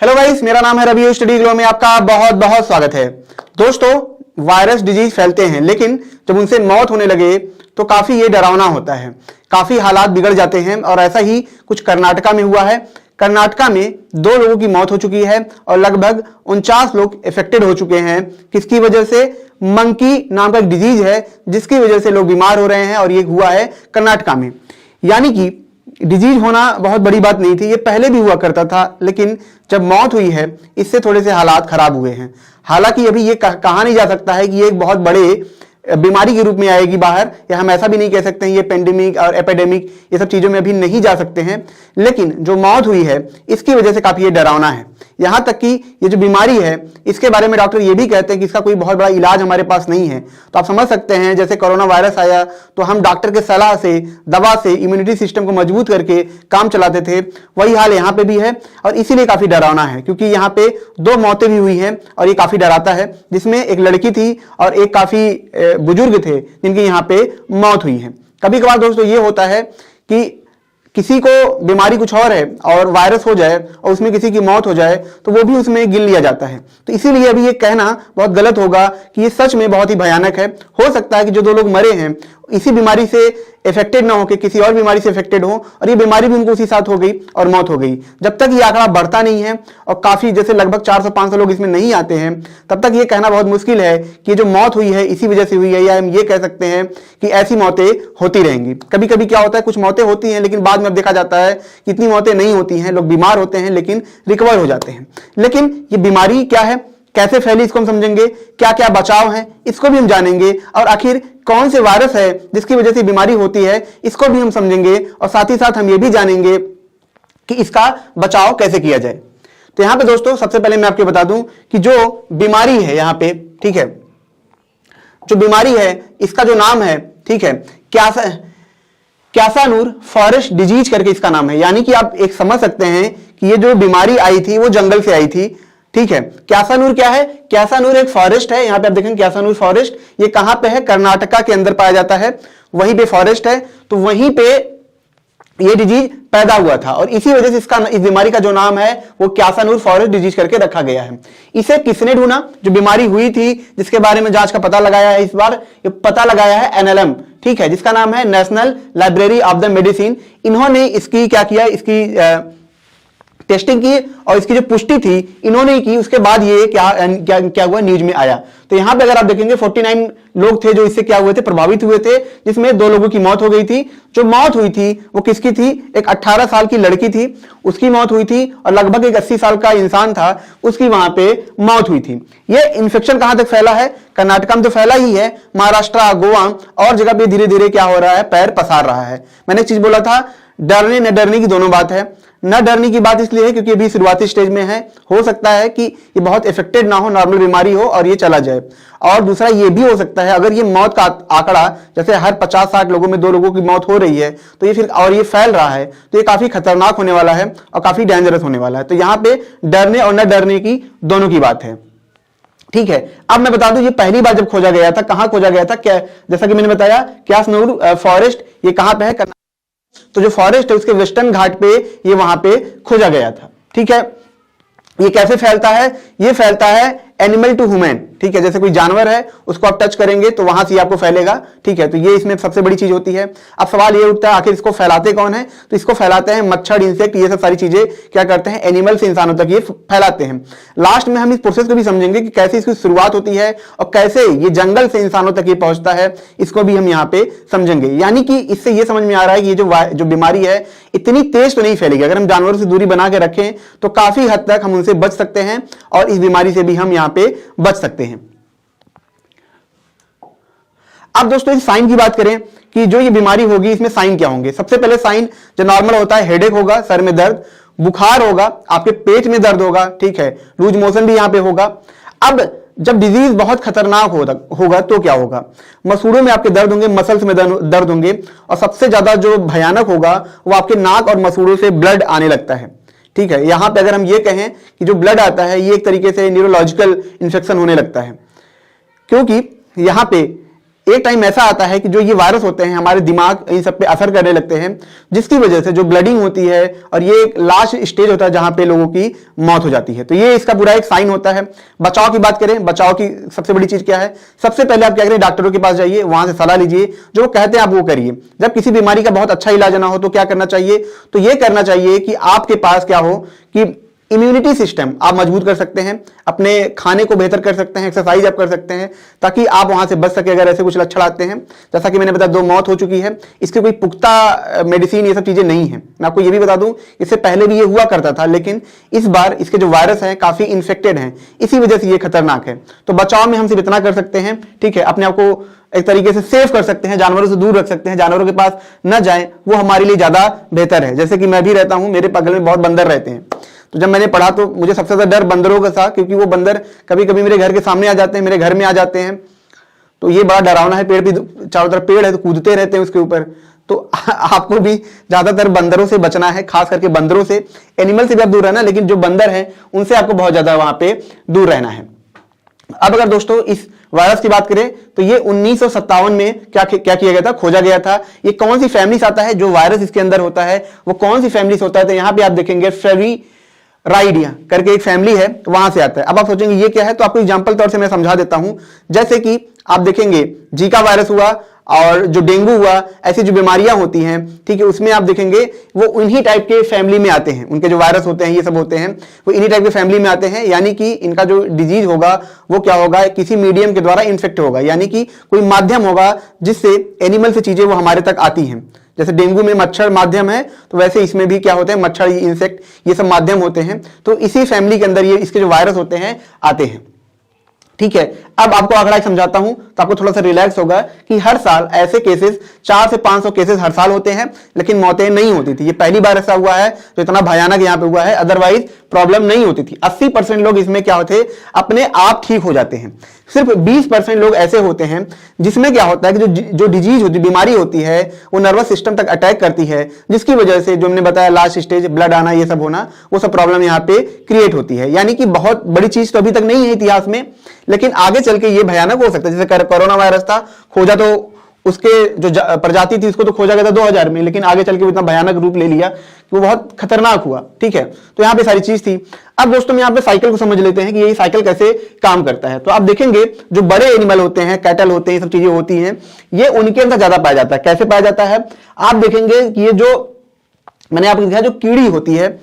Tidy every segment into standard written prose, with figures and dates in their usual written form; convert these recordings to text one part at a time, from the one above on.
Hello guys, मेरा नाम है रवि। स्टडी ग्लो में आपका बहुत बहुत स्वागत है। दोस्तों, वायरस डिजीज फैलते हैं, लेकिन जब उनसे मौत होने लगे तो काफी ये डरावना होता है, काफी हालात बिगड़ जाते हैं। और ऐसा ही कुछ कर्नाटका में हुआ है। कर्नाटका में 2 लोगों की मौत हो चुकी है और लगभग 49 लोग इफेक्टेड हो चुके हैं। किसकी वजह से? मंकी नाम का एक डिजीज है जिसकी वजह से लोग बीमार हो रहे हैं, और ये हुआ है कर्नाटका में। यानी कि डिजीज होना बहुत बड़ी बात नहीं थी, ये पहले भी हुआ करता था, लेकिन जब मौत हुई है इससे थोड़े से हालात खराब हुए हैं। हालांकि अभी ये कहा नहीं जा सकता है कि ये एक बहुत बड़े बीमारी के रूप में आएगी बाहर, या हम ऐसा भी नहीं कह सकते हैं ये पेंडेमिक और एपिडेमिक ये सब चीजों में अभी नहीं जा सकते हैं। लेकिन जो मौत हुई है इसकी वजह से काफी ये डरावना है। यहां तक कि ये जो बीमारी है इसके बारे में डॉक्टर ये भी कहते हैं कि इसका कोई बहुत बड़ा इलाज हमारे पास नहीं है। तो आप समझ सकते हैं, जैसे कोरोना वायरस आया तो हम डॉक्टर के सलाह से, दवा से इम्यूनिटी सिस्टम को मजबूत करके काम चलाते थे, वही हाल यहाँ पे भी है। और इसीलिए काफी डरावना है, क्योंकि यहाँ पे 2 मौतें भी हुई हैं और ये काफी डराता है, जिसमें एक लड़की थी और एक काफी बुजुर्ग थे जिनकी यहाँ पे मौत हुई है। कभी कभार दोस्तों ये होता है कि किसी को बीमारी कुछ और है और वायरस हो जाए और उसमें किसी की मौत हो जाए तो वो भी उसमें गिन लिया जाता है। तो इसीलिए अभी ये कहना बहुत गलत होगा कि ये सच में बहुत ही भयानक है। हो सकता है कि जो 2 लोग मरे हैं इसी बीमारी से इफेक्टेड ना होकर किसी और बीमारी से इफेक्टेड हो, और ये बीमारी भी उनको उसी साथ हो गई और मौत हो गई। जब तक ये आंकड़ा बढ़ता नहीं है और काफी जैसे लगभग 400-500 लोग इसमें नहीं आते हैं, तब तक ये कहना बहुत मुश्किल है कि जो मौत हुई है इसी वजह से हुई है, या हम ये कह सकते हैं कि ऐसी मौतें होती रहेंगी। कभी कभी क्या होता है, कुछ मौतें होती हैं लेकिन बाद में अब देखा जाता है कि इतनी मौतें नहीं होती हैं, लोग बीमार होते हैं लेकिन रिकवर हो जाते हैं। लेकिन ये बीमारी क्या है, कैसे फैली, इसको हम समझेंगे। क्या क्या बचाव है इसको भी हम जानेंगे, और आखिर कौन से वायरस है जिसकी वजह से बीमारी होती है इसको भी हम समझेंगे, और साथ ही साथ हम ये भी जानेंगे कि इसका बचाव कैसे किया जाए। तो यहां पे दोस्तों सबसे पहले मैं आपको बता दूं कि जो बीमारी है यहाँ पे, ठीक है, जो बीमारी है इसका जो नाम है, ठीक है, क्यासानूर फॉरेस्ट डिजीज करके इसका नाम है। यानी कि आप एक समझ सकते हैं कि ये जो बीमारी आई थी वो जंगल से आई थी, ठीक है। क्यासानूर क्या है? क्यासानूर एक फॉरेस्ट है। यहां पे आप देखेंगे क्यासानूर फॉरेस्ट, ये कहां पे है? कर्नाटका के अंदर पाया जाता है, वहीं पे फॉरेस्ट है। तो वहीं पे ये डिजीज पैदा हुआ था, और इसी वजह से इस बीमारी का जो नाम है वो क्यासानूर फॉरेस्ट डिजीज करके रखा गया है। इसे किसने ढूंढा? जो बीमारी हुई थी जिसके बारे में जांच का पता लगाया है, इस बार ये पता लगाया है एनएलएम, ठीक है, जिसका नाम है national library of the medicine. इन्होंने इसकी क्या किया, इसकी टेस्टिंग की और इसकी जो पुष्टि थी इन्होंने की। उसके बाद ये क्या हुआ, न्यूज में आया। तो यहां पे अगर आप देखेंगे 49 लोग थे जो इससे क्या हुए थे, प्रभावित हुए थे, जिसमें 2 लोगों की मौत हो गई थी। जो मौत हुई थी वो किसकी थी? एक 18 साल की लड़की थी, उसकी मौत हुई थी, और लगभग एक 80 साल का इंसान था, उसकी वहां पे मौत हुई थी। ये इन्फेक्शन कहां तक फैला है? कर्नाटका में तो फैला ही है, महाराष्ट्र, गोवा और जगह पे धीरे धीरे क्या हो रहा है, पैर पसार रहा है। मैंने एक चीज बोला था, डरने न डरने की दोनों बात है। न डरने की बात इसलिए है क्योंकि अभी शुरुआती स्टेज में है, हो सकता है कि ये बहुत इफेक्टेड ना हो, नॉर्मल बीमारी हो और ये चला जाए। और दूसरा ये भी हो सकता है, अगर ये मौत का आंकड़ा जैसे हर 50-60 लोगों में 2 लोगों की मौत हो रही है, तो ये फिर और ये फैल रहा है, तो ये काफी खतरनाक होने वाला है और काफी डेंजरस होने वाला है। तो यहां पे डरने और न डरने की दोनों की बात है, ठीक है। अब मैं बता दूं, ये पहली बार जब खोजा गया था, कहां खोजा गया था, क्या, जैसा कि मैंने बताया, क्यासानूर फॉरेस्ट, ये कहां पे है? तो जो फॉरेस्ट है उसके वेस्टर्न घाट पे ये वहां पे खोजा गया था, ठीक है। ये कैसे फैलता है? ये फैलता है एनिमल टू ह्यूमन, ठीक है। जैसे कोई जानवर है उसको आप टच करेंगे तो वहां से आपको फैलेगा, ठीक है। तो ये इसमें सबसे बड़ी चीज होती है। अब सवाल ये उठता है, आखिर इसको फैलाते कौन है? तो इसको फैलाते हैं मच्छर, इंसेक्ट, ये सब सारी चीजें क्या करते हैं, एनिमल से इंसानों तक ये फैलाते हैं। लास्ट में हम इस प्रोसेस को भी समझेंगे कि कैसे इसकी शुरुआत होती है और कैसे ये जंगल से इंसानों तक ये पहुंचता है, इसको भी हम यहाँ पे समझेंगे। यानी कि इससे ये समझ में आ रहा है कि ये जो बीमारी है इतनी तेज तो नहीं फैलेगी। अगर हम जानवरों से दूरी बना के रखें तो काफी हद तक हम उनसे बच सकते हैं, और इस बीमारी से भी हम यहाँ पे बच सकते हैं। अब दोस्तों इस साइन की बात करें कि जो ये बीमारी होगी इसमें साइन क्या होंगे। सबसे पहले साइन जो नॉर्मल होता है, हेडेक होगा, सर में दर्द, बुखार होगा, आपके पेट में दर्द होगा, ठीक है, लूज मोशन भी यहां पे होगा। अब जब डिजीज बहुत खतरनाक होगा तो क्या होगा? मसूड़ों में आपके दर्द होंगे, मसल्स में दर्द होंगे, और सबसे ज्यादा जो भयानक होगा वो आपके नाक और मसूड़ों से ब्लड आने लगता है, ठीक है। यहां पे अगर हम ये कहें कि जो ब्लड आता है ये एक तरीके से न्यूरोलॉजिकल इंफेक्शन होने लगता है, क्योंकि यहां पे एक टाइम ऐसा आता है कि जो ये वायरस होते हैं हमारे दिमाग इन सब पे असर करने लगते हैं, जिसकी वजह से जो ब्लडिंग होती है और ये एक लास्ट स्टेज होता है जहां पे लोगों की मौत हो जाती है। तो ये इसका पूरा एक साइन होता है। बचाव की बात करें, बचाव की सबसे बड़ी चीज क्या है? सबसे पहले आप क्या करें, डॉक्टरों के पास जाइए, वहां से सलाह लीजिए, जो वो कहते हैं आप वो करिए। जब किसी बीमारी का बहुत अच्छा इलाज ना हो तो क्या करना चाहिए? तो ये करना चाहिए कि आपके पास क्या हो कि इम्यूनिटी सिस्टम आप मजबूत कर सकते हैं, अपने खाने को बेहतर कर सकते हैं, एक्सरसाइज आप कर सकते हैं, ताकि आप वहां से बच सके अगर ऐसे कुछ लक्षण आते हैं। जैसा कि मैंने बताया 2 मौत हो चुकी है, इसकी कोई पुख्ता मेडिसिन ये सब चीजें नहीं है। मैं आपको ये भी बता दूं, इससे पहले भी ये हुआ करता था, लेकिन इस बार इसके जो वायरस हैं काफी इन्फेक्टेड हैं, इसी वजह से ये खतरनाक है। तो बचाव में हम सिर्फ इतना कर सकते हैं, ठीक है, अपने आप को एक तरीके से सेफ कर सकते हैं, जानवरों से दूर रख सकते हैं, जानवरों के पास न जाएं, वो हमारे लिए ज्यादा बेहतर है। जैसे कि मैं भी रहता हूं, मेरे बगल में बहुत बंदर रहते हैं, तो जब मैंने पढ़ा तो मुझे सबसे ज्यादा डर बंदरों का था, क्योंकि वो बंदर कभी कभी मेरे घर के सामने आ जाते हैं, मेरे घर में आ जाते हैं। तो ये बड़ा डरावना है। पेड़ भी चारों तरफ पेड़ है तो कूदते रहते हैं उसके ऊपर। तो आपको भी ज्यादातर बंदरों से बचना है, खास करके बंदरों से। एनिमल से भी आप दूर रहना, लेकिन जो बंदर है उनसे आपको बहुत ज्यादा वहां पे दूर रहना है। अब अगर दोस्तों इस वायरस की बात करें तो ये 1957 में क्या किया गया था, खोजा गया था। ये कौन सी फैमिली आता है जो वायरस इसके अंदर होता है, वो कौन सी फैमिली होता है? तो यहां पे आप देखेंगे फेविराइडिया करके एक फैमिली है, तो वहां से आता है। अब आप सोचेंगे ये क्या है, तो आपको एग्जांपल तौर से मैं समझा देता हूं। जैसे कि आप देखेंगे जीका वायरस हुआ और जो डेंगू हुआ, ऐसी जो बीमारियां होती हैं, ठीक है, उसमें आप देखेंगे वो उन्हीं टाइप के फैमिली में आते हैं। उनके जो वायरस होते हैं ये सब होते हैं, वो इन्हीं टाइप के फैमिली में आते हैं। यानी कि इनका जो डिजीज होगा वो क्या होगा, किसी मीडियम के द्वारा इन्फेक्ट होगा, यानी कि कोई माध्यम होगा जिससे एनिमल से चीजें वो हमारे तक आती हैं। जैसे डेंगू में मच्छर माध्यम है, तो वैसे इसमें भी क्या होते हैं, मच्छर, इंसेक्ट, ये सब माध्यम होते हैं। तो इसी फैमिली के अंदर ये इसके जो वायरस होते हैं आते हैं, ठीक है। अब आपको आंकड़ा समझाता हूं तो आपको थोड़ा सा रिलैक्स होगा कि हर साल ऐसे केसेस 400 से 500 केसेस हर साल होते हैं, लेकिन मौतें नहीं होती थी। ये पहली बार ऐसा हुआ है तो इतना भयानक यहां पे हुआ है, अदरवाइज प्रॉब्लम नहीं होती थी। 80% लोग इसमें क्या होते, अपने आप ठीक हो जाते हैं। सिर्फ 20% लोग ऐसे होते हैं जिसमें क्या होता है कि जो डिजीज होती, बीमारी होती है, वो नर्वस सिस्टम तक अटैक करती है, जिसकी वजह से जो हमने बताया लास्ट स्टेज, ब्लड आना, ये सब होना, वो सब प्रॉब्लम यहाँ पे क्रिएट होती है। यानी कि बहुत बड़ी चीज तो अभी तक नहीं है इतिहास में, लेकिन आगे चल के ये भयानक हो सकता है। जैसे कोरोना वायरस था, खोजा तो उसके जो प्रजाति थी उसको तो खोजा गया था 2000 में, लेकिन आगे चल के वो इतना भयानक रूप ले लिया कि वो बहुत खतरनाक हुआ, ठीक है। तो यहाँ पे सारी चीज थी। अब दोस्तों यहाँ पे साइकिल को समझ लेते हैं कि ये साइकिल कैसे काम करता है। तो आप देखेंगे जो बड़े एनिमल होते हैं, कैटल होते हैं, ये सब चीजें होती हैं, ये उनके अंदर ज्यादा पाया जाता है। कैसे पाया जाता है? आप देखेंगे कि ये जो मैंने आपको दिखाया, जो कीड़ी होती है,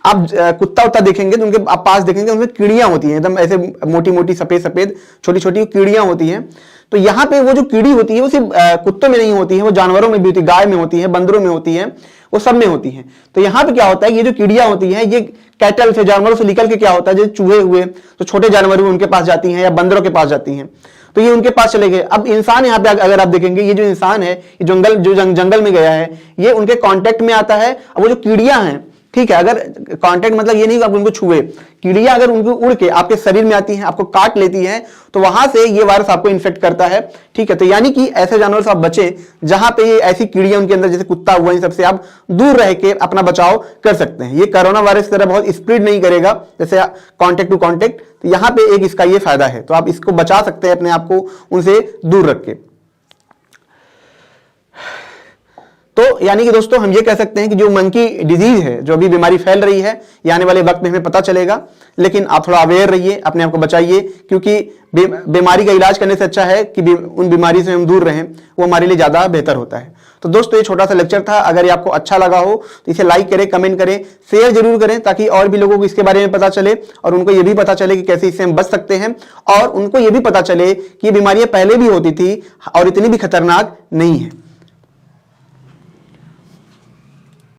आप कुत्ता उत्ता देखेंगे तो उनके आप पास देखेंगे उनमें कीड़ियां होती हैं, एकदम ऐसे मोटी मोटी सफेद सफेद छोटी छोटी कीड़ियां होती हैं। तो यहाँ पे वो जो कीड़ी होती है वो सिर्फ कुत्तों में नहीं होती है, वो जानवरों में भी होती है, गाय में होती है, बंदरों में होती है, वो सब में होती है। तो यहाँ पे क्या होता है, ये जो कीड़ियां होती हैं ये कैटल से, जानवरों से निकल के क्या होता है, जैसे चूहे हुए तो छोटे जानवर उनके पास जाती हैं या बंदरों के पास जाती हैं, तो ये उनके पास चले गए। अब इंसान यहाँ पे अगर आप देखेंगे, ये जो इंसान है, ये जंगल में गया है, ये उनके कांटेक्ट में आता है। अब वो जो कीड़ियां हैं, ठीक है, अगर कांटेक्ट मतलब ये नहीं कि आप उनको छुए, कीड़ियां अगर उनको उड़ के आपके शरीर में आती हैं, आपको काट लेती हैं, तो वहां से ये वायरस आपको इन्फेक्ट करता है, ठीक है। तो यानी कि ऐसे जानवर से आप बचें जहां पे ये ऐसी कीड़ियां उनके अंदर, जैसे कुत्ता हुआ, इन सबसे आप दूर रह के अपना बचाव कर सकते हैं। ये कोरोना वायरस की तरह बहुत स्प्रेड नहीं करेगा जैसे कांटेक्ट टू कांटेक्ट। तो यहां पे एक इसका ये फायदा है, तो आप इसको बचा सकते हैं अपने आप को उनसे दूर रख के। तो यानी कि दोस्तों हम ये कह सकते हैं कि जो मंकी डिजीज है, जो अभी बीमारी फैल रही है, ये आने वाले वक्त में हमें पता चलेगा, लेकिन आप थोड़ा अवेयर रहिए, अपने आप को बचाइए, क्योंकि बीमारी का इलाज करने से अच्छा है कि उन बीमारी से हम दूर रहें, वो हमारे लिए ज्यादा बेहतर होता है। तो दोस्तों ये छोटा सा लेक्चर था। अगर ये आपको अच्छा लगा हो तो इसे लाइक करें, कमेंट करें, शेयर जरूर करें, ताकि और भी लोगों को इसके बारे में पता चले और उनको ये भी पता चले कि कैसे इससे हम बच सकते हैं, और उनको ये भी पता चले कि ये बीमारियां पहले भी होती थी और इतनी भी खतरनाक नहीं है।